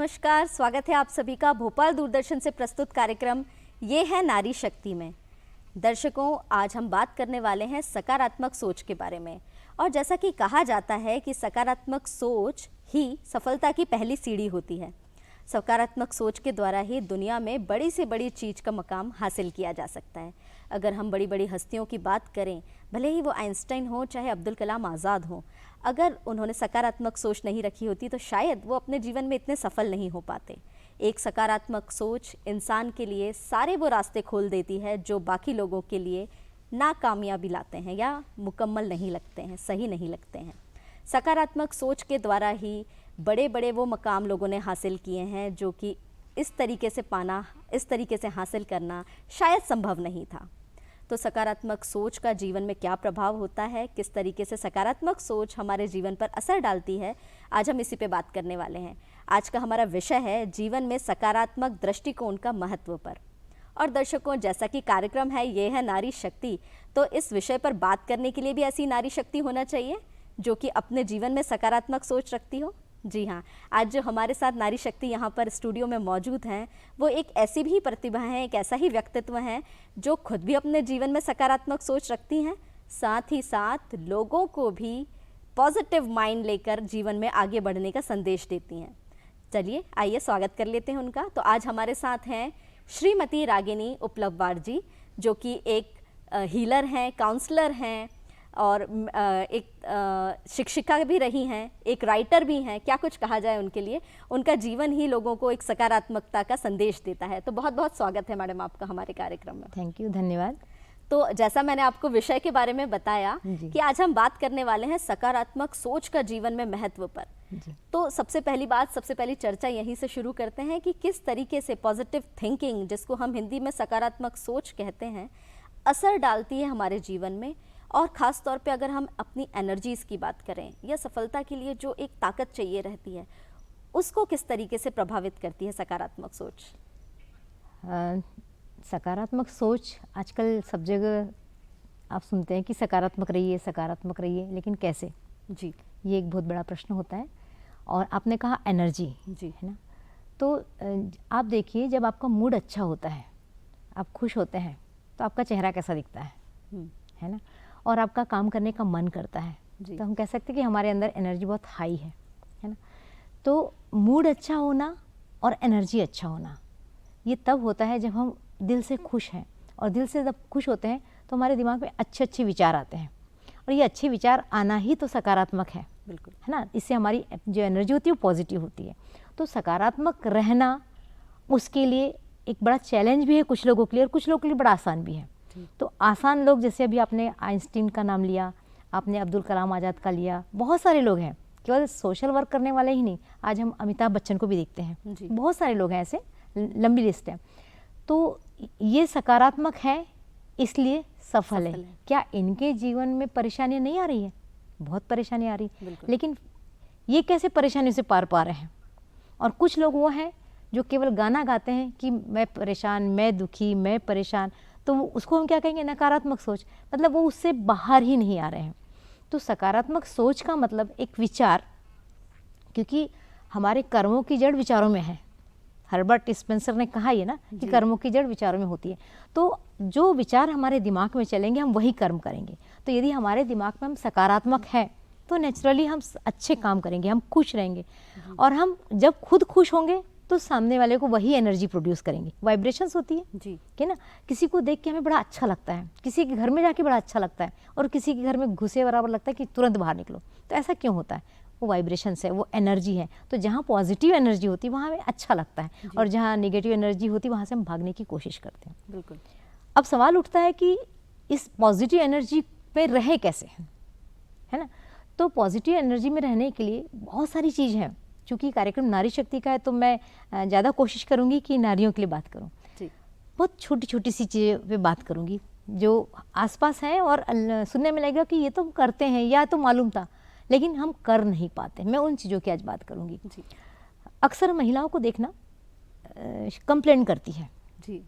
नमस्कार, स्वागत है आप सभी का भोपाल दूरदर्शन से प्रस्तुत कार्यक्रम ये है नारी शक्ति में। दर्शकों, आज हम बात करने वाले हैं सकारात्मक सोच के बारे में। और जैसा कि कहा जाता है कि सकारात्मक सोच ही सफलता की पहली सीढ़ी होती है। सकारात्मक सोच के द्वारा ही दुनिया में बड़ी से बड़ी चीज़ का मकाम हासिल किया जा सकता है। अगर हम बड़ी बड़ी हस्तियों की बात करें, भले ही वो आइंस्टाइन हो चाहे अब्दुल कलाम आज़ाद हो, अगर उन्होंने सकारात्मक सोच नहीं रखी होती तो शायद वो अपने जीवन में इतने सफल नहीं हो पाते। एक सकारात्मक सोच इंसान के लिए सारे वो रास्ते खोल देती है जो बाकी लोगों के लिए नाकामयाबी लाते हैं या मुकम्मल नहीं लगते हैं, सही नहीं लगते हैं। सकारात्मक सोच के द्वारा ही बड़े बड़े वो मकाम लोगों ने हासिल किए हैं जो कि इस तरीके से पाना, इस तरीके से हासिल करना शायद संभव नहीं था। तो सकारात्मक सोच का जीवन में क्या प्रभाव होता है, किस तरीके से सकारात्मक सोच हमारे जीवन पर असर डालती है, आज हम इसी पे बात करने वाले हैं। आज का हमारा विषय है जीवन में सकारात्मक दृष्टिकोण का महत्व पर। और दर्शकों, जैसा कि कार्यक्रम है ये है नारी शक्ति, तो इस विषय पर बात करने के लिए भी ऐसी नारी शक्ति होना चाहिए जो कि अपने जीवन में सकारात्मक सोच रखती हो। जी हाँ, आज जो हमारे साथ नारी शक्ति यहाँ पर स्टूडियो में मौजूद हैं वो एक ऐसी भी प्रतिभा है, एक ऐसा ही व्यक्तित्व है जो खुद भी अपने जीवन में सकारात्मक सोच रखती हैं, साथ ही साथ लोगों को भी पॉजिटिव माइंड लेकर जीवन में आगे बढ़ने का संदेश देती हैं। चलिए आइए स्वागत कर लेते हैं उनका। तो आज हमारे साथ हैं श्रीमती रागिनी उपलब्धवार जी, जो कि एक हीलर हैं, काउंसलर हैं और एक शिक्षिका भी रही हैं, एक राइटर भी हैं। क्या कुछ कहा जाए उनके लिए, उनका जीवन ही लोगों को एक सकारात्मकता का संदेश देता है। तो बहुत बहुत स्वागत है मैडम आपका हमारे कार्यक्रम में। थैंक यू, धन्यवाद। तो जैसा मैंने आपको विषय के बारे में बताया कि आज हम बात करने वाले हैं सकारात्मक सोच का जीवन में महत्व पर। तो सबसे पहली बात, सबसे पहली चर्चा यहीं से शुरू करते हैं कि किस तरीके से पॉजिटिव थिंकिंग, जिसको हम हिंदी में सकारात्मक सोच कहते हैं, असर डालती है हमारे जीवन में। और ख़ास तौर पे अगर हम अपनी एनर्जीज़ की बात करें या सफलता के लिए जो एक ताकत चाहिए रहती है, उसको किस तरीके से प्रभावित करती है सकारात्मक सोच? सकारात्मक सोच आजकल सब जगह आप सुनते हैं कि सकारात्मक रहिए, सकारात्मक रहिए, लेकिन कैसे? जी, ये एक बहुत बड़ा प्रश्न होता है। और आपने कहा एनर्जी, जी, है ना? तो आप देखिए, जब आपका मूड अच्छा होता है, आप खुश होते हैं, तो आपका चेहरा कैसा दिखता है ना? और आपका काम करने का मन करता है, तो हम कह सकते हैं कि हमारे अंदर एनर्जी बहुत हाई है ना? तो मूड अच्छा होना और एनर्जी अच्छा होना ये तब होता है जब हम दिल से खुश हैं। और दिल से जब खुश होते हैं तो हमारे दिमाग में अच्छे अच्छे विचार आते हैं, और ये अच्छे विचार आना ही तो सकारात्मक है, बिल्कुल, है ना? इससे हमारी जो एनर्जी होती है वो पॉजिटिव होती है। तो सकारात्मक रहना, उसके लिए एक बड़ा चैलेंज भी है कुछ लोगों के लिए, और कुछ लोगों के लिए बड़ा आसान भी है। तो आसान लोग, जैसे अभी आपने आइंस्टीन का नाम लिया, आपने अब्दुल कलाम आज़ाद का लिया, बहुत सारे लोग हैं, केवल सोशल वर्क करने वाले ही नहीं, आज हम अमिताभ बच्चन को भी देखते हैं, बहुत सारे लोग हैं, ऐसे लंबी लिस्ट है। तो ये सकारात्मक है, इसलिए सफल है। क्या इनके जीवन में परेशानियां नहीं आ रही है? बहुत परेशानी आ रही, लेकिन ये कैसे परेशानियों से पार पा रहे हैं? और कुछ लोग वो हैं जो केवल गाना गाते हैं कि मैं परेशान, मैं दुखी, मैं परेशान, तो उसको हम क्या कहेंगे? नकारात्मक सोच। मतलब वो उससे बाहर ही नहीं आ रहे हैं। तो सकारात्मक सोच का मतलब एक विचार, क्योंकि हमारे कर्मों की जड़ विचारों में है। हर्बर्ट स्पेंसर ने कहा ये ना कि कर्मों की जड़ विचारों में होती है। तो जो विचार हमारे दिमाग में चलेंगे, हम वही कर्म करेंगे। तो यदि हमारे दिमाग में हम सकारात्मक है तो नेचुरली हम अच्छे काम करेंगे, हम खुश रहेंगे। और हम जब खुद खुश होंगे तो सामने वाले को वही एनर्जी प्रोड्यूस करेंगे। वाइब्रेशंस होती है जी, कि ना? किसी को देख के हमें बड़ा अच्छा लगता है, किसी के घर में जाके बड़ा अच्छा लगता है, और किसी के घर में घुसे बराबर लगता है कि तुरंत बाहर निकलो। तो ऐसा क्यों होता है? वो वाइब्रेशंस है, वो एनर्जी है। तो जहाँ पॉजिटिव एनर्जी होती है वहाँ हमें अच्छा लगता है, और जहाँ नेगेटिव एनर्जी होती है वहाँ से हम भागने की कोशिश करते हैं। बिल्कुल। अब सवाल उठता है कि इस पॉजिटिव एनर्जी पे रहे कैसे, है ना? तो पॉजिटिव एनर्जी में रहने के लिए बहुत सारी चीज़ हैं। चूँकि कार्यक्रम नारी शक्ति का है तो मैं ज़्यादा कोशिश करूँगी कि नारियों के लिए बात करूँ। बहुत छोटी छोटी सी चीज़ें पे बात करूँगी जो आसपास हैं, और सुनने में लगेगा कि ये तो हम करते हैं या तो मालूम था, लेकिन हम कर नहीं पाते। मैं उन चीज़ों की आज बात करूँगी। अक्सर महिलाओं को देखना कंप्लेंट करती है,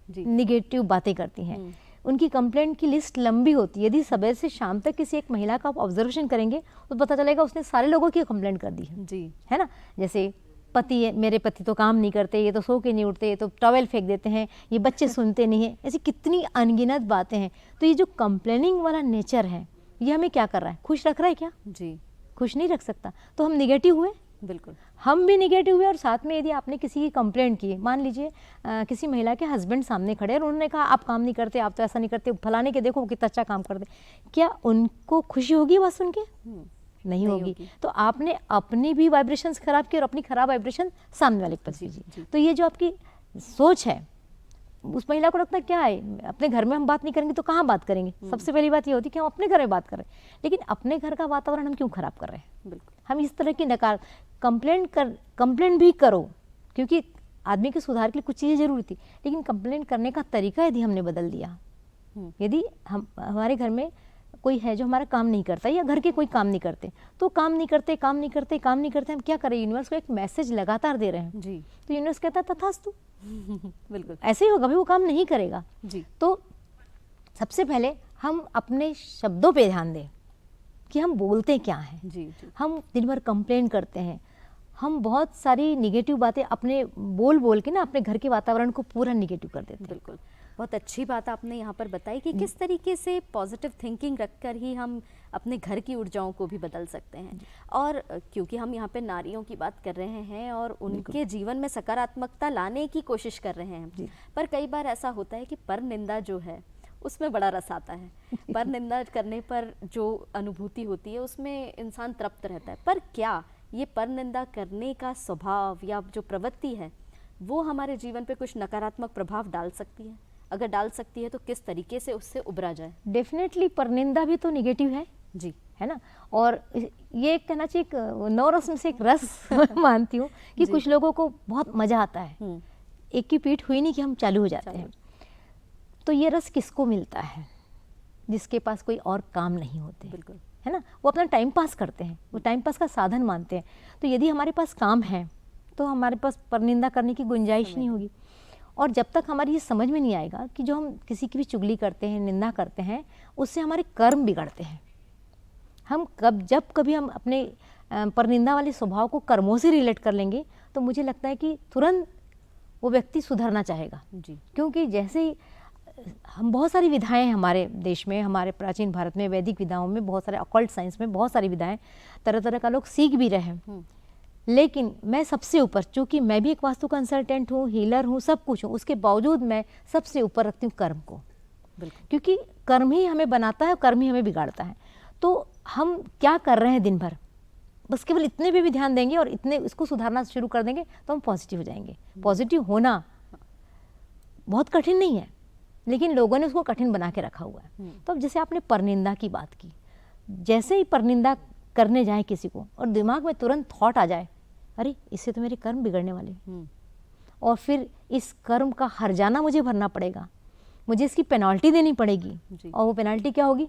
निगेटिव बातें करती हैं। उनकी कंप्लेंट की लिस्ट लंबी होती है। यदि सुबह से शाम तक किसी एक महिला का आप ऑब्जर्वेशन करेंगे तो पता चलेगा उसने सारे लोगों की कंप्लेंट कर दी है, है ना? जैसे पति है, मेरे पति तो काम नहीं करते, ये तो सो के नहीं उठते, ये तो टॉवेल फेंक देते हैं, ये बच्चे सुनते नहीं हैं, ऐसी कितनी अनगिनत बातें हैं। तो ये जो कंप्लेनिंग वाला नेचर है ये हमें क्या कर रहा है, खुश रख रहा है क्या? जी, खुश नहीं रख सकता। तो हम निगेटिव हुए, बिल्कुल। हम भी निगेटिव हुए। और साथ में यदि आपने किसी की कंप्लेंट की, मान लीजिए किसी महिला के हस्बैंड सामने खड़े और उन्होंने कहा आप काम नहीं करते, आप तो ऐसा नहीं करते, फलाने के देखो वो कितना अच्छा काम करते, क्या उनको खुशी होगी बात सुन के? नहीं होगी। तो आपने अपनी भी वाइब्रेशंस खराब की और अपनी खराब वाइब्रेशन सामने वाले पर दीजिए। तो ये जो आपकी सोच है, उस महिला को लगता है क्या है, अपने घर में हम बात नहीं करेंगे तो कहाँ बात करेंगे। सबसे पहली बात ये होती है कि हम अपने घर में बात कर रहे हैं, लेकिन अपने घर का वातावरण हम क्यों खराब कर रहे हैं? बिल्कुल। हम इस तरह की कंप्लेंट भी करो, क्योंकि आदमी के सुधार के लिए कुछ चीज़ें जरूरी थी, लेकिन कंप्लेंट करने का तरीका यदि हमने बदल दिया, यदि हमारे घर में कोई है जो हमारा काम नहीं करता या घर के कोई काम नहीं करते, तो काम नहीं करते हम क्या करें? यूनिवर्स को एक मैसेज लगातार दे रहे हैं जी। तो यूनिवर्स कहता है तथास्तु, बिल्कुल ऐसे ही होगा भाई, वो काम नहीं करेगा। जी। तो सबसे पहले हम अपने शब्दों पे ध्यान दें कि हम बोलते क्या हैं। जी, जी। हम दिन भर कंप्लेन करते हैं, हम बहुत सारी निगेटिव बातें अपने बोल के ना अपने घर के वातावरण को पूरा निगेटिव कर देते हैं। बिल्कुल, बहुत अच्छी बात आपने यहाँ पर बताई कि किस तरीके से पॉजिटिव थिंकिंग रखकर ही हम अपने घर की ऊर्जाओं को भी बदल सकते हैं। और क्योंकि हम यहाँ पे नारियों की बात कर रहे हैं और उनके जीवन में सकारात्मकता लाने की कोशिश कर रहे हैं, पर कई बार ऐसा होता है कि पर निंदा जो है उसमें बड़ा रस आता है। पर निंदा करने पर जो अनुभूति होती है उसमें इंसान तृप्त रहता है, पर क्या ये पर निंदा करने का स्वभाव या जो प्रवृत्ति है वो हमारे जीवन पे कुछ नकारात्मक प्रभाव डाल सकती है? अगर डाल सकती है तो किस तरीके से उससे उबरा जाए? डेफिनेटली परनिंदा भी तो निगेटिव है जी, है ना। और ये कहना चाहिए नौ रस में से एक रस मानती हूँ कि कुछ लोगों को बहुत मजा आता है, एक की पीठ हुई नहीं कि हम चालू हो जाते हैं। तो ये रस किसको मिलता है? जिसके पास कोई और काम नहीं होते, बिल्कुल, है ना, वो अपना टाइम पास करते हैं, वो टाइम पास का साधन मानते हैं। तो यदि हमारे पास काम है तो हमारे पास परनिंदा करने की गुंजाइश नहीं होगी। और जब तक हमारी ये समझ में नहीं आएगा कि जो हम किसी की भी चुगली करते हैं, निंदा करते हैं, उससे हमारे कर्म बिगड़ते हैं। हम जब कभी हम अपने परनिंदा वाले स्वभाव को कर्मों से रिलेट कर लेंगे तो मुझे लगता है कि तुरंत वो व्यक्ति सुधरना चाहेगा। जी, क्योंकि जैसे ही हम बहुत सारी विधाएं हैं हमारे देश में, हमारे प्राचीन भारत में वैदिक विधाओं में बहुत सारे, ऑकल्ट साइंस में बहुत सारी विधाएं, तरह तरह का लोग सीख भी रहे हैं। लेकिन मैं सबसे ऊपर, चूंकि मैं भी एक वास्तु कंसल्टेंट हूँ, हीलर हूँ, सब कुछ हूँ, उसके बावजूद मैं सबसे ऊपर रखती हूँ कर्म को। बिल्कुल, क्योंकि कर्म ही हमें बनाता है, कर्म ही हमें बिगाड़ता है। तो हम क्या कर रहे हैं दिन भर, बस केवल इतने पे भी ध्यान देंगे और इतने इसको सुधारना शुरू कर देंगे तो हम पॉजिटिव हो जाएंगे। पॉजिटिव होना बहुत कठिन नहीं है, लेकिन लोगों ने उसको कठिन बना के रखा हुआ है। तो अब जैसे आपने परनिंदा की बात की, जैसे ही परनिंदा करने जाए किसी को और दिमाग में तुरंत थॉट आ जाए, अरे इससे तो मेरे कर्म बिगड़ने वाले, और फिर इस कर्म का हर्जाना मुझे भरना पड़ेगा, मुझे इसकी पेनाल्टी देनी पड़ेगी। और वो पेनाल्टी क्या होगी?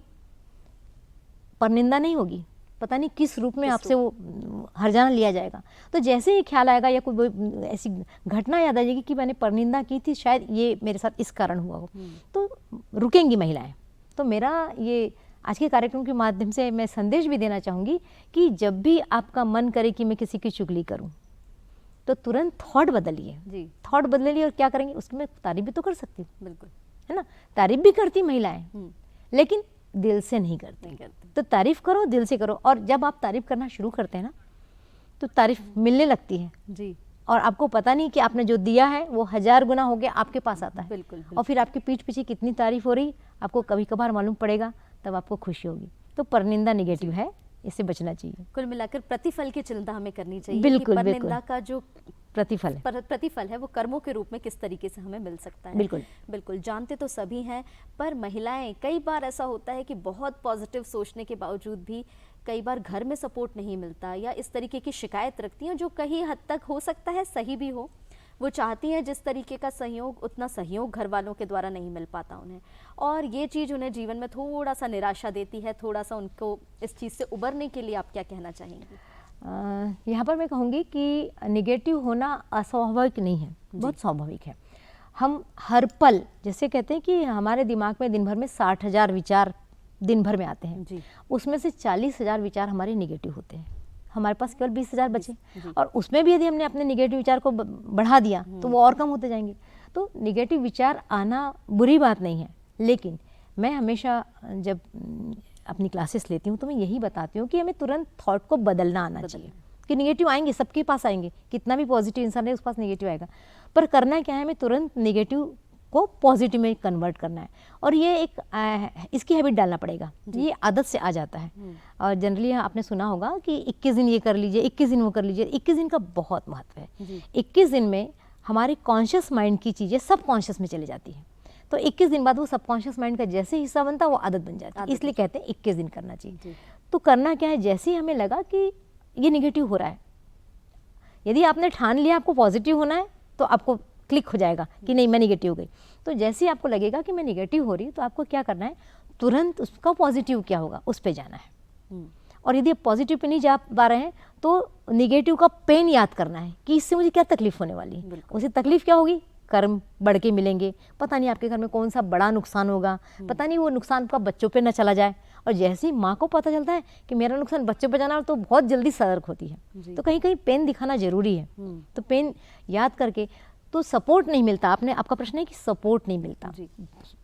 परनिंदा नहीं होगी, पता नहीं किस रूप में आपसे वो हर्जाना लिया जाएगा। तो जैसे ही ख्याल आएगा या कोई ऐसी घटना याद आ जाएगी कि मैंने परनिंदा की थी, शायद ये मेरे साथ इस कारण हुआ हो, तो रुकेंगी महिलाएं। तो मेरा ये आज के कार्यक्रम के माध्यम से मैं संदेश भी देना चाहूँगी कि जब भी आपका मन करे कि मैं किसी की चुगली करूँ तो तुरंत थॉट बदलिए। जी, थॉट बदलिए और क्या करेंगे, उसकी मैं तारीफ भी तो कर सकती हूँ, बिल्कुल, है ना। तारीफ भी करती महिलाएं, लेकिन दिल से नहीं करती। तो तारीफ करो, दिल से करो। और जब आप तारीफ करना शुरू करते हैं ना तो तारीफ मिलने लगती है जी, और आपको पता नहीं कि आपने जो दिया है वो 1000 गुना हो गया आपके पास आता है। बिल्कुल, और फिर आपके पीठ पीछे कितनी तारीफ हो रही आपको कभी कभार मालूम पड़ेगा, तब आपको खुशी होगी। तो परनिंदा नेगेटिव है, इससे बचना चाहिए। कुल मिलाकर प्रतिफल की चिंता हमें करनी चाहिए। बिल्कुल, कि बिल्कुल। परनिंदा का जो प्रतिफल है, प्रतिफल है वो कर्मों के रूप में किस तरीके से हमें मिल सकता है। बिल्कुल। बिल्कुल, जानते तो सभी हैं, पर महिलाएं, कई बार ऐसा होता है कि बहुत पॉजिटिव सोचने के बावजूद भी कई बार घर में सपोर्ट नहीं मिलता या इस तरीके की शिकायत रखती हैं जो कहीं हद तक हो सकता है सही भी हो। वो चाहती हैं जिस तरीके का सहयोग, उतना सहयोग घर वालों के द्वारा नहीं मिल पाता उन्हें, और ये चीज़ उन्हें जीवन में थोड़ा सा निराशा देती है। थोड़ा सा उनको इस चीज़ से उबरने के लिए आप क्या कहना चाहेंगी? यहाँ पर मैं कहूँगी कि नेगेटिव होना अस्वाभाविक नहीं है, बहुत स्वाभाविक है। हम हर पल, जैसे कहते हैं कि हमारे दिमाग में दिन भर में 60,000 विचार दिन भर में आते हैं, जी, उसमें से 40,000 विचार हमारे नेगेटिव होते हैं। हमारे पास केवल 20,000 बचे, और उसमें भी यदि हमने अपने निगेटिव विचार को बढ़ा दिया तो वो और कम होते जाएंगे। तो निगेटिव विचार आना बुरी बात नहीं है, लेकिन मैं हमेशा जब अपनी क्लासेस लेती हूँ तो मैं यही बताती हूँ कि हमें तुरंत थॉट को बदलना आना चाहिए। कि निगेटिव आएंगे, सबके पास आएंगे, कितना भी पॉजिटिव इंसान है उसके पास निगेटिव आएगा, पर करना क्या है, हमें तुरंत निगेटिव को पॉजिटिव में कन्वर्ट करना है। और ये एक इसकी हैबिट डालना पड़ेगा, ये आदत से आ जाता है। और जनरली आपने सुना होगा कि 21 दिन ये कर लीजिए, 21 दिन वो कर लीजिए। 21 दिन का बहुत महत्व है। 21 दिन में हमारे कॉन्शियस माइंड की चीज़ें सब कॉन्शियस में चली जाती है, तो 21 दिन बाद वो सबकॉन्शियस माइंड का जैसे हिस्सा बनता है वो आदत बन जाती है। इसलिए कहते हैं 21 दिन करना चाहिए। तो करना क्या है, जैसे ही हमें लगा कि ये निगेटिव हो रहा है, यदि आपने ठान लिया आपको पॉजिटिव होना है तो आपको क्लिक हो जाएगा कि नहीं मैं निगेटिव हो गई। तो जैसे ही आपको लगेगा कि मैं निगेटिव हो रही हूँ तो आपको क्या करना है, तुरंत उसका पॉजिटिव क्या होगा उस पर जाना है। और यदि आप पॉजिटिव पे नहीं जा पा रहे हैं तो निगेटिव का पेन याद करना है कि इससे मुझे क्या तकलीफ होने वाली है। उसे तकलीफ क्या होगी, कर्म बढ़ के मिलेंगे, पता नहीं आपके घर में कौन सा बड़ा नुकसान होगा, पता नहीं वो नुकसान आपका बच्चों पे न चला जाए। और जैसे ही माँ को पता चलता है कि मेरा नुकसान बच्चों पे जाना, तो बहुत जल्दी सतर्क होती है। तो कहीं कहीं पेन दिखाना जरूरी है। तो पेन याद करके, तो सपोर्ट नहीं मिलता। आपका प्रश्न है कि सपोर्ट नहीं मिलता।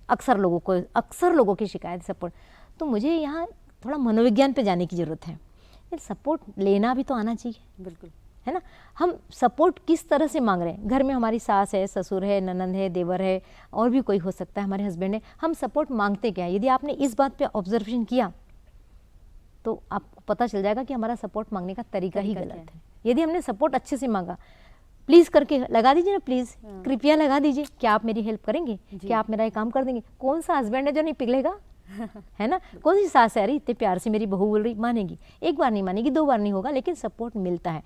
अक्सर लोगों की शिकायत सपोर्ट। तो मुझे यहाँ थोड़ा मनोविज्ञान पे जाने की ज़रूरत है। सपोर्ट लेना भी तो आना चाहिए, बिल्कुल, है ना। हम सपोर्ट किस तरह से मांग रहे हैं, घर में हमारी सास है, ससुर है, ननंद है, देवर है, और भी कोई हो सकता है, हमारे हस्बैंड है, हम सपोर्ट मांगते क्या है। यदि आपने इस बात पे ऑब्जर्वेशन किया तो आपको पता चल जाएगा कि हमारा सपोर्ट मांगने का तरीका ही गलत है। यदि हमने सपोर्ट अच्छे से मांगा, प्लीज़ करके लगा दीजिए ना, प्लीज़ कृपया लगा दीजिए, क्या आप मेरी हेल्प करेंगे, क्या आप मेरा ये काम कर देंगे। कौन सा हस्बैंड है जो नहीं पिघलेगा, है ना। कौन सी सास है, अरे इतने प्यार से मेरी बहू बोल रही, मानेगी, एक बार नहीं मानेगी, 2 बार नहीं होगा, लेकिन सपोर्ट मिलता है।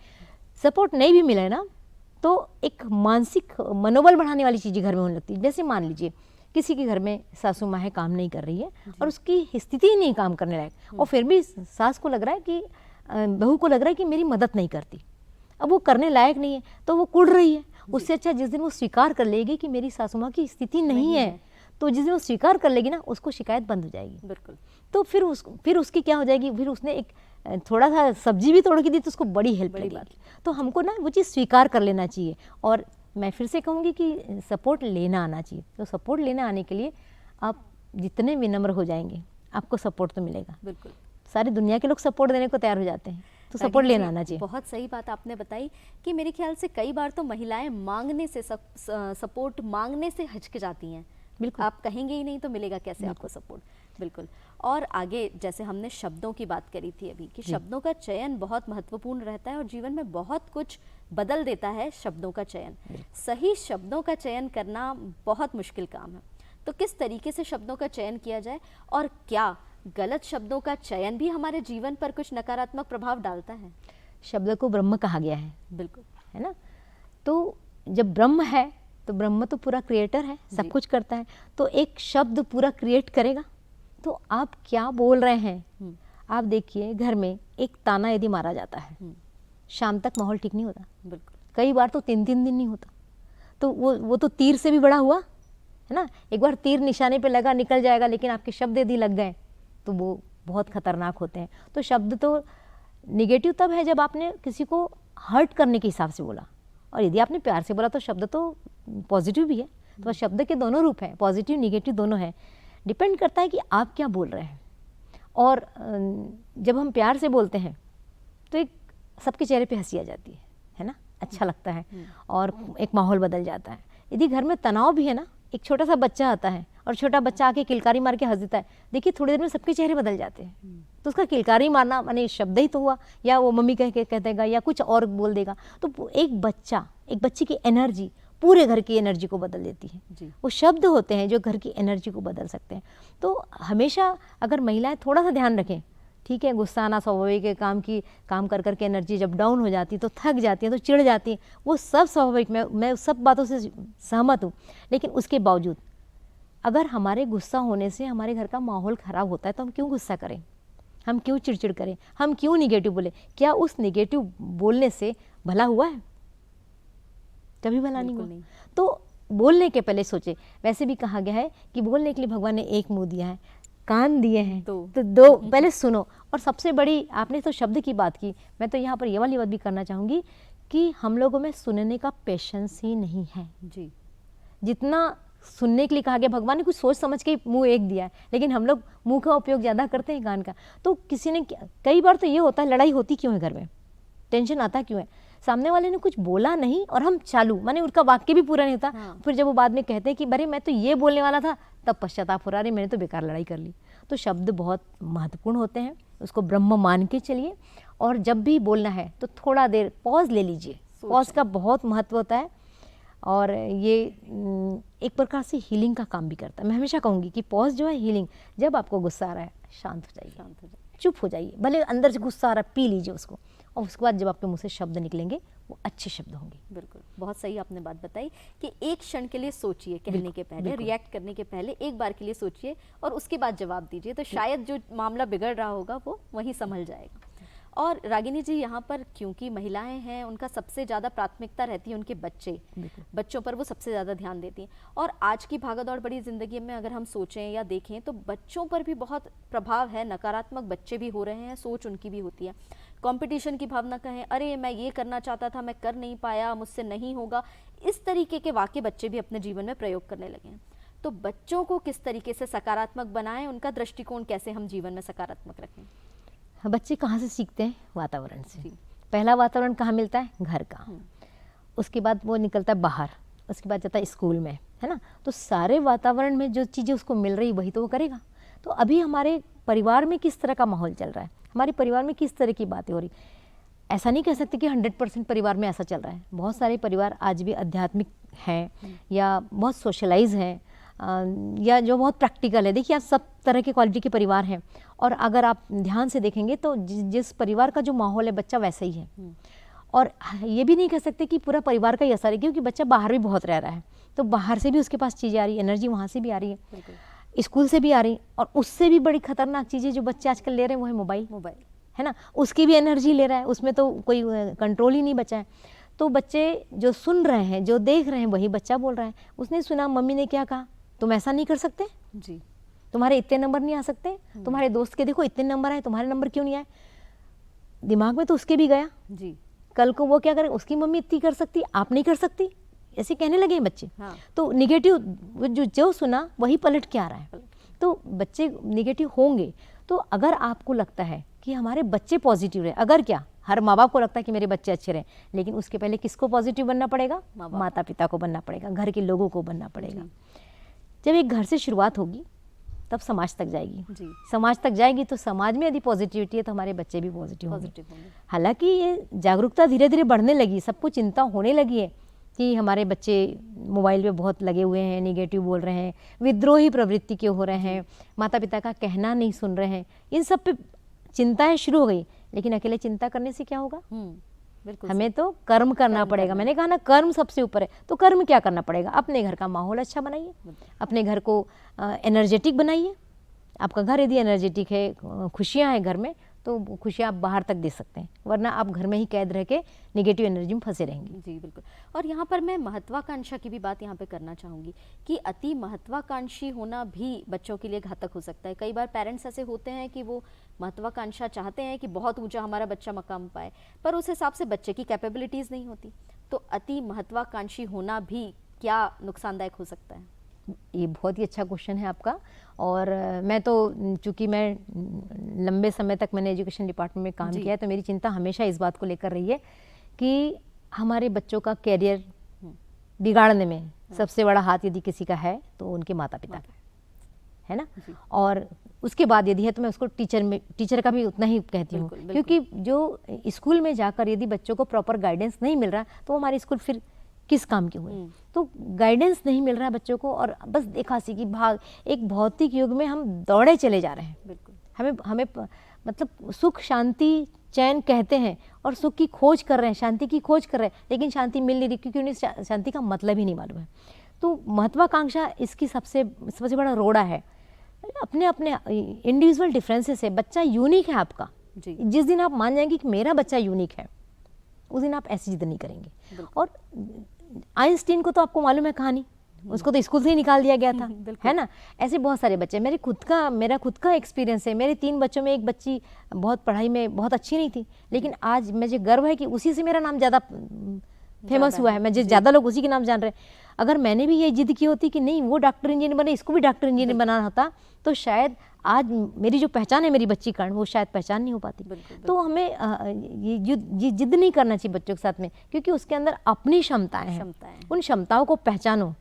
सपोर्ट नहीं भी मिले ना तो एक मानसिक मनोबल बढ़ाने वाली चीज़ें घर में होने लगती है। जैसे मान लीजिए किसी के घर में सासू माँ है, काम नहीं कर रही है और उसकी स्थिति ही नहीं काम करने लायक, और फिर भी सास को लग रहा है कि बहू को लग रहा है कि मेरी मदद नहीं करती, अब वो करने लायक नहीं है, तो वो कुढ़ रही है। उससे अच्छा जिस दिन वो स्वीकार कर लेगी कि मेरी सासू माँ की स्थिति नहीं है, तो जिस दिन वो स्वीकार कर लेगी ना, उसको शिकायत बंद हो जाएगी। बिल्कुल। तो फिर उसकी क्या हो जाएगी, फिर उसने एक थोड़ा सा सब्जी भी तोड़ के दी तो उसको बड़ी हेल्प लगेगी। तो हमको ना वो चीज़ स्वीकार कर लेना चाहिए। और मैं फिर से कहूँगी कि सपोर्ट लेना आना चाहिए। तो सपोर्ट लेना आने के लिए आप जितने विनम्र हो जाएंगे आपको सपोर्ट तो मिलेगा। बिल्कुल, सारी दुनिया के लोग सपोर्ट देने को तैयार हो जाते हैं, तो सपोर्ट लेना आना चाहिए। बहुत सही बात आपने बताई कि मेरे ख्याल से कई बार तो महिलाएं मांगने से सपोर्ट मांगने से हिचकिचाती हैं। बिल्कुल, आप कहेंगे ही नहीं तो मिलेगा कैसे आपको सपोर्ट। बिल्कुल। और आगे जैसे हमने शब्दों की बात करी थी अभी कि शब्दों का चयन बहुत महत्वपूर्ण रहता है और जीवन में बहुत कुछ बदल देता है शब्दों का चयन। सही शब्दों का चयन करना बहुत मुश्किल काम है। तो किस तरीके से शब्दों का चयन किया जाए, और क्या गलत शब्दों का चयन भी हमारे जीवन पर कुछ नकारात्मक प्रभाव डालता है? शब्द को ब्रह्म कहा गया है। बिल्कुल, है ना। तो जब ब्रह्म है तो ब्रह्म तो पूरा क्रिएटर है, सब कुछ करता है। तो एक शब्द पूरा क्रिएट करेगा, तो आप क्या बोल रहे हैं। आप देखिए घर में एक ताना यदि मारा जाता है, शाम तक माहौल ठीक नहीं होता। बिल्कुल, कई बार तो 3-3 दिन नहीं होता। तो वो तो तीर से भी बड़ा हुआ, है ना। एक बार तीर निशाने पे लगा, निकल जाएगा, लेकिन आपके शब्द यदि लग गए तो वो बहुत खतरनाक होते हैं। तो शब्द तो निगेटिव तब है जब आपने किसी को हर्ट करने के हिसाब से बोला, और यदि आपने प्यार से बोला तो शब्द तो पॉजिटिव भी है। तो शब्द के दोनों रूप हैं, पॉजिटिव निगेटिव दोनों हैं। डिपेंड करता है कि आप क्या बोल रहे हैं। और जब हम प्यार से बोलते हैं तो एक सबके चेहरे पे हंसी आ जाती है ना, अच्छा लगता है और एक माहौल बदल जाता है। यदि घर में तनाव भी है ना, एक छोटा सा बच्चा आता है और छोटा बच्चा आके किलकारी मार के हंस देता है, देखिए थोड़ी देर में सबके चेहरे बदल जाते हैं। तो उसका किलकारी मारना माने शब्द ही तो हुआ, या वो मम्मी कह देगा या कुछ और बोल देगा। तो एक बच्चे की एनर्जी पूरे घर की एनर्जी को बदल देती है। वो शब्द होते हैं जो घर की एनर्जी को बदल सकते हैं। तो हमेशा अगर महिलाएं थोड़ा सा ध्यान रखें, ठीक है, गुस्सा आना स्वाभाविक है, काम कर करके एनर्जी जब डाउन हो जाती है तो थक जाती है, तो चिढ़ जाती है, वो सब स्वाभाविक, मैं सब बातों से सहमत हूँ। लेकिन उसके बावजूद अगर हमारे गुस्सा होने से हमारे घर का माहौल ख़राब होता है तो हम क्यों गुस्सा करें, हम क्यों चिड़चिड़ करें, हम क्यों निगेटिव बोले? क्या उस निगेटिव बोलने से भला हुआ है? कभी भला नहीं हुआ। तो बोलने के पहले सोचे। वैसे भी कहा गया है कि बोलने के लिए भगवान ने एक मुंह दिया है, कान दिए हैं तो दो, पहले सुनो और सबसे बड़ी, आपने तो शब्द की बात की, मैं तो यहाँ पर ये वाली बात भी करना चाहूँगी कि हम लोगों में सुनने का पेशेंस ही नहीं है जी। जितना सुनने के लिए कहा गया, भगवान ने कुछ सोच समझ के मुंह एक दिया है, लेकिन हम लोग मुंह का उपयोग ज़्यादा करते हैं कान का। तो किसी ने, कई बार तो ये होता है, लड़ाई होती क्यों है घर में, टेंशन आता क्यों है, सामने वाले ने कुछ बोला नहीं और हम चालू, माने उनका वाक्य भी पूरा नहीं होता। हाँ। फिर जब वो बाद में कहते हैं कि अरे मैं तो ये बोलने वाला था, तब पश्चाताप हो रहा है, मैंने तो बेकार लड़ाई कर ली। तो शब्द बहुत महत्वपूर्ण होते हैं, उसको ब्रह्म मान के चलिए, और जब भी बोलना है तो थोड़ा देर पॉज ले लीजिए। पॉज का बहुत महत्व होता है, और ये एक प्रकार से हीलिंग का काम भी करता है। मैं हमेशा कहूँगी कि पॉज जो है हीलिंग, जब आपको गुस्सा आ रहा है शांत हो जाइए, चुप हो जाइए, भले अंदर से गुस्सा आ रहा है, पी लीजिए उसको, और उसके बाद जब आपके मुंह से शब्द निकलेंगे वो अच्छे शब्द होंगे। बिल्कुल, बहुत सही आपने बात बताई कि एक क्षण के लिए सोचिए, कहने के पहले, रिएक्ट करने के पहले एक बार के लिए सोचिए और उसके बाद जवाब दीजिए, तो शायद जो मामला बिगड़ रहा होगा वो वहीं संभल जाएगा। और रागिनी जी, यहाँ पर क्योंकि महिलाएं हैं, उनका सबसे ज़्यादा प्राथमिकता रहती है उनके बच्चों पर, वो सबसे ज़्यादा ध्यान देती हैं। और आज की भागदौड़ बड़ी ज़िंदगी में अगर हम सोचें या देखें तो बच्चों पर भी बहुत प्रभाव है, नकारात्मक बच्चे भी हो रहे हैं, सोच उनकी भी होती है, कंपटीशन की भावना कहें, अरे मैं ये करना चाहता था, मैं कर नहीं पाया, मुझसे नहीं होगा, इस तरीके के वाक्य बच्चे भी अपने जीवन में प्रयोग करने लगे हैं। तो बच्चों को किस तरीके से सकारात्मक बनाएं, उनका दृष्टिकोण कैसे हम जीवन में सकारात्मक रखें? बच्चे कहाँ से सीखते हैं? वातावरण से। पहला वातावरण कहाँ मिलता है? घर का। उसके बाद वो निकलता है बाहर, उसके बाद जाता है स्कूल में, है ना। तो सारे वातावरण में जो चीज़ें उसको मिल रही वही तो वो करेगा। तो अभी हमारे परिवार में किस तरह का माहौल चल रहा है, हमारे परिवार में किस तरह की बातें हो रही, ऐसा नहीं कह सकते कि 100% परिवार में ऐसा चल रहा है। बहुत सारे परिवार आज भी आध्यात्मिक हैं, या बहुत सोशलाइज हैं, या जो बहुत प्रैक्टिकल है। देखिए, आज सब तरह के क्वालिटी के परिवार हैं, और अगर आप ध्यान से देखेंगे तो जिस परिवार का जो माहौल है बच्चा वैसा ही है। और ये भी नहीं कह सकते कि पूरा परिवार का ही असर है, क्योंकि बच्चा बाहर भी बहुत रह रहा है, तो बाहर से भी उसके पास चीज़ें आ रही है, एनर्जी वहाँ से भी आ रही है, स्कूल से भी आ रही है। और उससे भी बड़ी खतरनाक चीज़ें जो बच्चे आजकल ले रहे हैं वो है मोबाइल, है ना। उसकी भी एनर्जी ले रहा है, उसमें तो कोई कंट्रोल ही नहीं बचा है। तो बच्चे जो सुन रहे हैं, जो देख रहे हैं, वही बच्चा बोल रहा है। उसने सुना मम्मी ने क्या कहा, तुम ऐसा नहीं कर सकते जी, तुम्हारे इतने नंबर नहीं आ सकते, तुम्हारे दोस्त के देखो इतने नंबर आए, तुम्हारे नंबर क्यों नहीं आए। दिमाग में तो उसके भी गया जी, कल को वो क्या करे, उसकी मम्मी इतनी कर सकती, आप नहीं कर सकती, ऐसे कहने लगे हैं बच्चे। हाँ। तो निगेटिव जो सुना वही पलट के आ रहा है। तो बच्चे निगेटिव होंगे। तो अगर आपको लगता है कि हमारे बच्चे पॉजिटिव रहे, अगर क्या हर माँ बाप को लगता है कि मेरे बच्चे अच्छे रहें, लेकिन उसके पहले किसको पॉजिटिव बनना पड़ेगा? माता पिता को बनना पड़ेगा, घर के लोगों को बनना पड़ेगा। जब एक घर से शुरुआत होगी तब समाज तक जाएगी जी। समाज तक जाएगी तो समाज में यदि पॉजिटिविटी है तो हमारे बच्चे भी पॉजिटिव होंगे। हालांकि ये जागरूकता धीरे धीरे बढ़ने लगी, सबको चिंता होने लगी है कि हमारे बच्चे मोबाइल पे बहुत लगे हुए हैं, नेगेटिव बोल रहे हैं, विद्रोही प्रवृत्ति के हो रहे हैं, माता पिता का कहना नहीं सुन रहे हैं, इन सब पे चिंताएं शुरू हो गई। लेकिन अकेले चिंता करने से क्या होगा? हमें तो कर्म करना पड़ेगा। मैंने कहा ना, कर्म सबसे ऊपर है। तो कर्म क्या करना पड़ेगा? अपने घर का माहौल अच्छा बनाइए, अपने घर को एनर्जेटिक बनाइए। आपका घर यदि एनर्जेटिक है, खुशियां हैं घर में, तो खुशियां आप बाहर तक दे सकते हैं, वरना आप घर में ही कैद रह के नेगेटिव एनर्जी में फंसे रहेंगे। जी बिल्कुल। और यहाँ पर मैं महत्वाकांक्षा की भी बात यहाँ पे करना चाहूँगी कि अति महत्वाकांक्षी होना भी बच्चों के लिए घातक हो सकता है। कई बार पेरेंट्स ऐसे होते हैं कि वो महत्वाकांक्षा चाहते हैं कि बहुत ऊंचा हमारा बच्चा मकाम पाए, पर उस हिसाब से बच्चे की कैपेबिलिटीज़ नहीं होती। तो अति महत्वाकांक्षी होना भी क्या नुकसानदायक हो सकता है? ये बहुत ही अच्छा क्वेश्चन है आपका। और मैं तो, चूँकि मैं लंबे समय तक मैंने एजुकेशन डिपार्टमेंट में काम किया है, तो मेरी चिंता हमेशा इस बात को लेकर रही है कि हमारे बच्चों का कैरियर बिगाड़ने में सबसे बड़ा हाथ यदि किसी का है तो उनके माता पिता का है ना। और उसके बाद यदि है तो मैं उसको टीचर का भी उतना ही कहती हूँ, क्योंकि जो स्कूल में जाकर यदि बच्चों को प्रॉपर गाइडेंस नहीं मिल रहा तो हमारे स्कूल फिर किस काम के हुए? तो गाइडेंस नहीं मिल रहा है बच्चों को, और बस देखा सी कि भाग, एक भौतिक युग में हम दौड़े चले जा रहे हैं। बिल्कुल। हमें मतलब सुख शांति चैन कहते हैं और सुख की खोज कर रहे हैं, शांति की खोज कर रहे हैं, लेकिन शांति मिल नहीं रही क्योंकि उन्हें शांति का मतलब ही नहीं मालूम है। तो महत्वाकांक्षा इसकी सबसे बड़ा रोड़ा है। अपने अपने इंडिविजुअल डिफरेंसेस है। बच्चा यूनिक है आपका। जिस दिन आप मान जाएंगे कि मेरा बच्चा यूनिक है, उस दिन आप ऐसी जिद नहीं करेंगे। और आइंस्टीन को तो आपको मालूम है कहानी, उसको तो स्कूल से ही निकाल दिया गया था, बिल्कुल। है ना। ऐसे बहुत सारे बच्चे, मेरा खुद का एक्सपीरियंस है। मेरे 3 बच्चों में एक बच्ची बहुत पढ़ाई में बहुत अच्छी नहीं थी, लेकिन आज मुझे गर्व है कि उसी से मेरा नाम ज़्यादा फेमस हुआ है, मुझे ज़्यादा लोग उसी के नाम जान रहे हैं। अगर मैंने भी ये जिद की होती कि नहीं वो डॉक्टर इंजीनियर बने, इसको भी डॉक्टर इंजीनियर बनाना होता, तो शायद आज मेरी जो पहचान है मेरी बच्ची का, वो शायद पहचान नहीं हो पाती। तो हमें ये जिद नहीं करना चाहिए बच्चों के साथ में, क्योंकि उसके अंदर अपनी क्षमताएं हैं, उन क्षमताओं को पहचानो।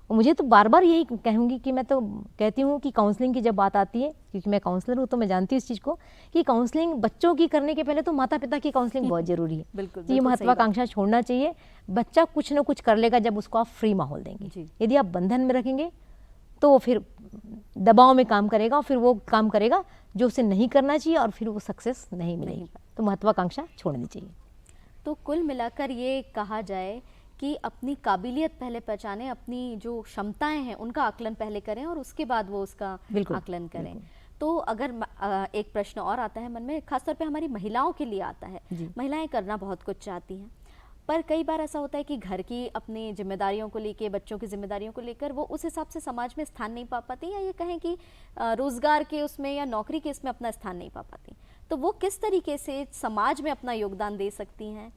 और मुझे तो बार बार यही कहूँगी कि मैं तो कहती हूँ कि काउंसलिंग की जब बात आती है, क्योंकि मैं काउंसलर हूँ तो मैं जानती हूँ इस चीज़ को कि काउंसलिंग बच्चों की करने के पहले तो माता पिता की काउंसलिंग बहुत ज़रूरी है। बिल्कुल, तो ये महत्वाकांक्षा छोड़ना चाहिए। बच्चा कुछ ना कुछ कर लेगा जब उसको आप फ्री माहौल देंगे। यदि आप बंधन में रखेंगे तो वो फिर दबाव में काम करेगा, और फिर वो काम करेगा जो उसे नहीं करना चाहिए, और फिर वो सक्सेस नहीं मिलेगी। तो महत्वाकांक्षा छोड़नी चाहिए। तो कुल मिलाकर ये कहा जाए कि अपनी काबिलियत पहले पहचानें, अपनी जो क्षमताएं हैं उनका आकलन पहले करें, और उसके बाद वो उसका आकलन करें। तो अगर एक प्रश्न और आता है मन में, खासतौर पे हमारी महिलाओं के लिए आता है। महिलाएं करना बहुत कुछ चाहती हैं, पर कई बार ऐसा होता है कि घर की अपनी जिम्मेदारियों को लेकर, बच्चों की जिम्मेदारियों को लेकर वो उस हिसाब से समाज में स्थान नहीं पा पाती, या ये कहें कि रोजगार के उसमें या नौकरी के इसमें अपना स्थान नहीं पा पाती। तो वो किस तरीके से समाज में अपना योगदान दे सकती हैं,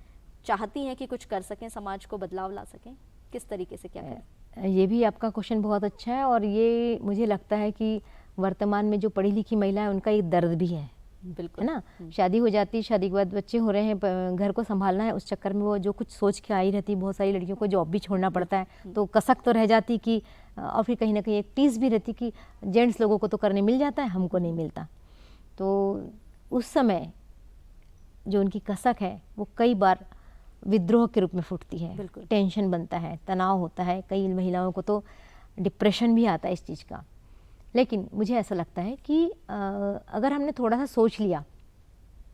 चाहती हैं कि कुछ कर सकें, समाज को बदलाव ला सकें, किस तरीके से क्या करें? ये भी आपका क्वेश्चन बहुत अच्छा है, और ये मुझे लगता है कि वर्तमान में जो पढ़ी लिखी महिला है उनका एक दर्द भी है। बिल्कुल, है ना। शादी हो जाती है, शादी के बाद बच्चे हो रहे हैं, घर को संभालना है, उस चक्कर में वो जो कुछ सोच के आई रहती, बहुत सारी लड़कियों को जॉब भी छोड़ना पड़ता है, तो कसक तो रह जाती कि, और फिर कहीं ना कहीं एक टीस भी रहती कि जेंट्स लोगों को तो करने मिल जाता है, हमको नहीं मिलता। तो उस समय जो उनकी कसक है वो कई बार विद्रोह के रूप में फूटती है, टेंशन बनता है, तनाव होता है, कई महिलाओं को तो डिप्रेशन भी आता है इस चीज़ का। लेकिन मुझे ऐसा लगता है कि अगर हमने थोड़ा सा सोच लिया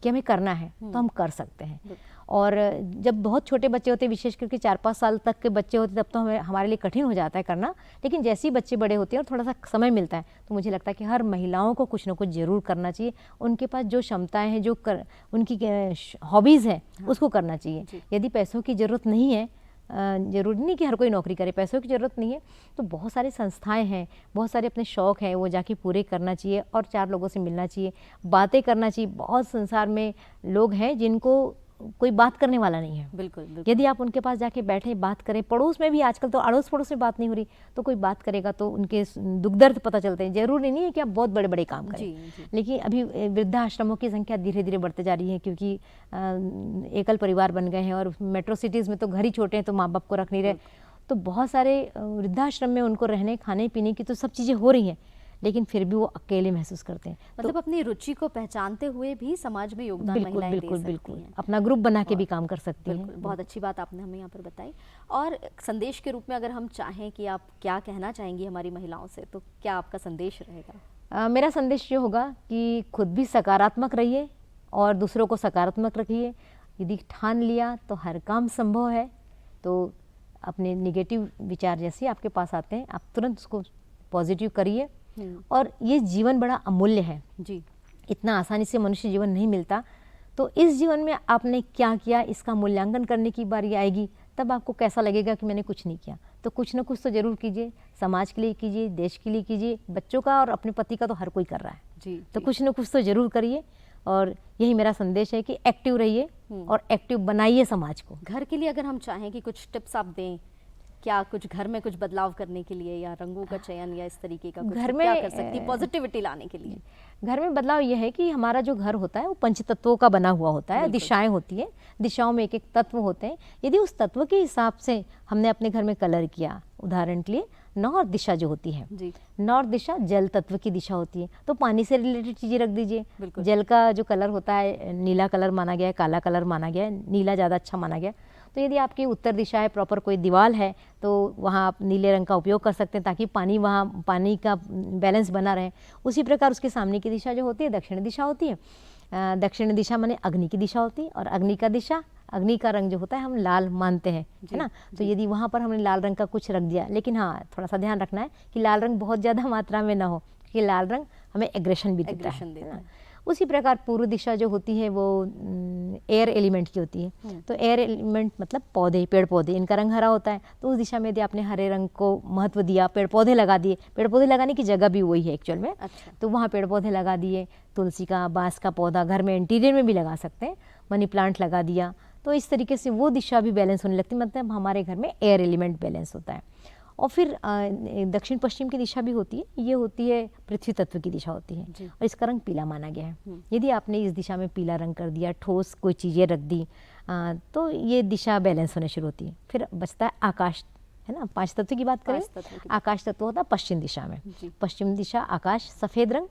कि हमें करना है तो हम कर सकते हैं। और जब बहुत छोटे बच्चे होते हैं, विशेष करके 4-5 साल तक के बच्चे होते हैं, तब तो हमारे लिए कठिन हो जाता है करना। लेकिन जैसे ही बच्चे बड़े होते हैं और थोड़ा सा समय मिलता है, तो मुझे लगता है कि हर महिलाओं को कुछ ना कुछ ज़रूर करना चाहिए। उनके पास जो क्षमताएं हैं, उनकी हॉबीज़ है, उसको करना चाहिए। यदि पैसों की ज़रूरत नहीं है, ज़रूरी नहीं कि हर कोई नौकरी करे, पैसों की ज़रूरत नहीं है, तो बहुत सारी संस्थाएं हैं, बहुत सारे अपने शौक़ हैं, वो जाके पूरे करना चाहिए, और 4 लोगों से मिलना चाहिए, बातें करना चाहिए। बहुत संसार में लोग हैं जिनको कोई बात करने वाला नहीं है। बिल्कुल। यदि आप उनके पास जाके बैठे, बात करें, पड़ोस में भी आजकल तो अड़ोस पड़ोस में बात नहीं हो रही, तो कोई बात करेगा तो उनके दुख दर्द पता चलते हैं। जरूरी नहीं है कि आप बहुत बड़े बड़े काम करें। लेकिन अभी वृद्धाश्रमों की संख्या धीरे धीरे बढ़ते जा रही है, क्योंकि एकल परिवार बन गए हैं, और मेट्रो सिटीज़ में तो घर ही छोटे हैं, तो माँ बाप को रख नहीं रहे। तो बहुत सारे वृद्धाश्रम में उनको रहने, खाने पीने की तो सब चीज़ें हो रही हैं, लेकिन फिर भी वो अकेले महसूस करते हैं। मतलब अपनी रुचि को पहचानते हुए भी समाज में योगदान महिलाएं दे सकती हैं। अपना ग्रुप बना के भी काम कर सकती हैं। बहुत अच्छी बात आपने हमें यहाँ पर बताई। और संदेश के रूप में अगर हम चाहें कि आप क्या कहना चाहेंगी हमारी महिलाओं से, तो क्या आपका संदेश रहेगा? मेरा संदेश ये होगा कि खुद भी सकारात्मक रहिए और दूसरों को सकारात्मक रखिए। यदि ठान लिया तो हर काम संभव है। तो अपने निगेटिव विचार जैसे आपके पास आते हैं, आप तुरंत उसको पॉजिटिव करिए। और ये जीवन बड़ा अमूल्य है जी, इतना आसानी से मनुष्य जीवन नहीं मिलता। तो इस जीवन में आपने क्या किया, इसका मूल्यांकन करने की बारी आएगी, तब आपको कैसा लगेगा कि मैंने कुछ नहीं किया। तो कुछ ना कुछ तो जरूर कीजिए, समाज के लिए कीजिए, देश के लिए कीजिए, बच्चों का और अपने पति का तो हर कोई कर रहा है। जी, तो कुछ ना कुछ तो जरूर करिए। और यही मेरा संदेश है कि एक्टिव रहिए और एक्टिव बनाइए समाज को। घर के लिए अगर हम चाहें कि कुछ टिप्स आप दें, क्या कुछ घर में कुछ बदलाव करने के लिए, या रंगों का चयन या इस तरीके का कुछ घर में क्या कर सकती है पॉजिटिविटी लाने के लिए? घर में बदलाव ये है कि हमारा जो घर होता है वो पंचतत्वों का बना हुआ होता है, दिशाएं होती है, दिशाओं में एक एक तत्व होते हैं। यदि उस तत्व के हिसाब से हमने अपने घर में कलर किया, उदाहरण के लिए नॉर्थ दिशा जो होती है, नॉर्थ दिशा जल तत्व की दिशा होती है, तो पानी से रिलेटेड चीज़ें रख दीजिए। जल का जो कलर होता है, नीला कलर माना गया है, काला कलर माना गया है, नीला ज़्यादा अच्छा माना गया। तो यदि आपकी उत्तर दिशा है, प्रॉपर कोई दीवार है, तो वहाँ आप नीले रंग का उपयोग कर सकते हैं, ताकि वहाँ पानी का बैलेंस बना रहे। उसी प्रकार उसके सामने की दिशा जो होती है दक्षिण दिशा होती है। दक्षिण दिशा माने अग्नि की दिशा होती है, और अग्नि का रंग जो होता है हम लाल मानते हैं, है ना। तो यदि वहाँ पर हमने लाल रंग का कुछ रख दिया, लेकिन हाँ थोड़ा सा ध्यान रखना है कि लाल रंग बहुत ज़्यादा मात्रा में ना हो, क्योंकि लाल रंग हमें एग्रेशन भी देता है ना। उसी प्रकार पूर्व दिशा जो होती है वो एयर एलिमेंट की होती है। तो एयर एलिमेंट मतलब पौधे, पेड़ पौधे, इनका रंग हरा होता है। तो उस दिशा में यदि आपने हरे रंग को महत्व दिया, पेड़ पौधे लगा दिए, पेड़ पौधे लगाने की जगह भी वही है एक्चुअल में। अच्छा। तो वहाँ पेड़ पौधे लगा दिए, तुलसी का, बांस का पौधा घर में इंटीरियर में भी लगा सकते हैं, मनी प्लांट लगा दिया, तो इस तरीके से वो दिशा भी बैलेंस होने लगती है। मतलब हमारे घर में एयर एलिमेंट बैलेंस होता है। और फिर दक्षिण पश्चिम की दिशा भी होती है, ये होती है पृथ्वी तत्व की दिशा होती है और इसका रंग पीला माना गया है। यदि आपने इस दिशा में पीला रंग कर दिया, ठोस कोई चीज़ें रख दी, तो ये दिशा बैलेंस होने शुरू होती है। फिर बचता है आकाश, है ना, 5 तत्व की बात करें, आकाश तत्व होता है पश्चिम दिशा में। पश्चिम दिशा आकाश, सफ़ेद रंग,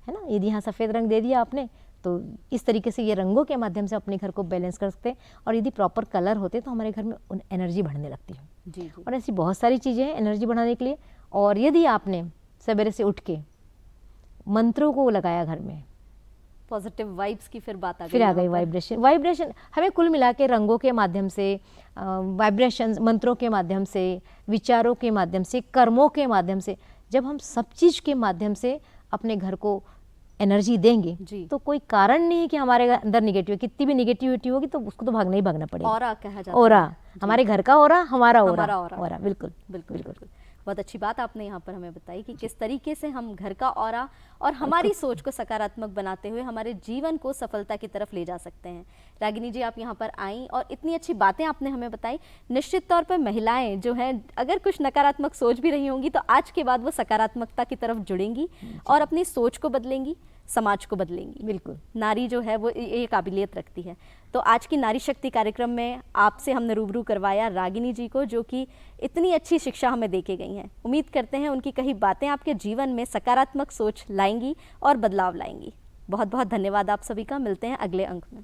है ना, यदि यहाँ सफ़ेद रंग दे दिया आपने तो इस तरीके से ये रंगों के माध्यम से अपने घर को बैलेंस कर सकते हैं। और यदि प्रॉपर कलर होते तो हमारे घर में एनर्जी बढ़ने लगती है। जी। और ऐसी बहुत सारी चीज़ें हैं एनर्जी बढ़ाने के लिए। और यदि आपने सवेरे से उठ के मंत्रों को लगाया घर में, पॉजिटिव वाइब्स की फिर बात आ गई, फिर आ गई वाइब्रेशन। हमें कुल मिला के रंगों के माध्यम से, वाइब्रेशन, मंत्रों के माध्यम से, विचारों के माध्यम से, कर्मों के माध्यम से, जब हम सब चीज़ के माध्यम से अपने घर को एनर्जी देंगे तो कोई कारण नहीं है कि हमारे अंदर निगेटिव, कितनी भी निगेटिविटी होगी तो उसको तो भागना ही भागना पड़ेगा। ऑरा कहा जाता है। ऑरा, हमारे घर का ऑरा, हमारा ऑरा। बिल्कुल। बहुत अच्छी बात आपने यहाँ पर हमें बताई कि किस तरीके से हम घर का ऑरा और हमारी सोच को सकारात्मक बनाते हुए हमारे जीवन को सफलता की तरफ ले जा सकते हैं। रागिनी जी, आप यहाँ पर आईं और इतनी अच्छी बातें आपने हमें बताई। निश्चित तौर पर महिलाएं जो हैं, अगर कुछ नकारात्मक सोच भी रही होंगी तो आज के बाद वो सकारात्मकता की तरफ जुड़ेंगी और अपनी सोच को बदलेंगी, समाज को बदलेंगी। बिल्कुल, नारी जो है वो ये काबिलियत रखती है। तो आज की नारी शक्ति कार्यक्रम में आपसे हमने रूबरू करवाया रागिनी जी को, जो कि इतनी अच्छी शिक्षा हमें देके गई हैं। उम्मीद करते हैं उनकी कही बातें आपके जीवन में सकारात्मक सोच लाएंगी और बदलाव लाएंगी। बहुत बहुत धन्यवाद आप सभी का। मिलते हैं अगले अंक में।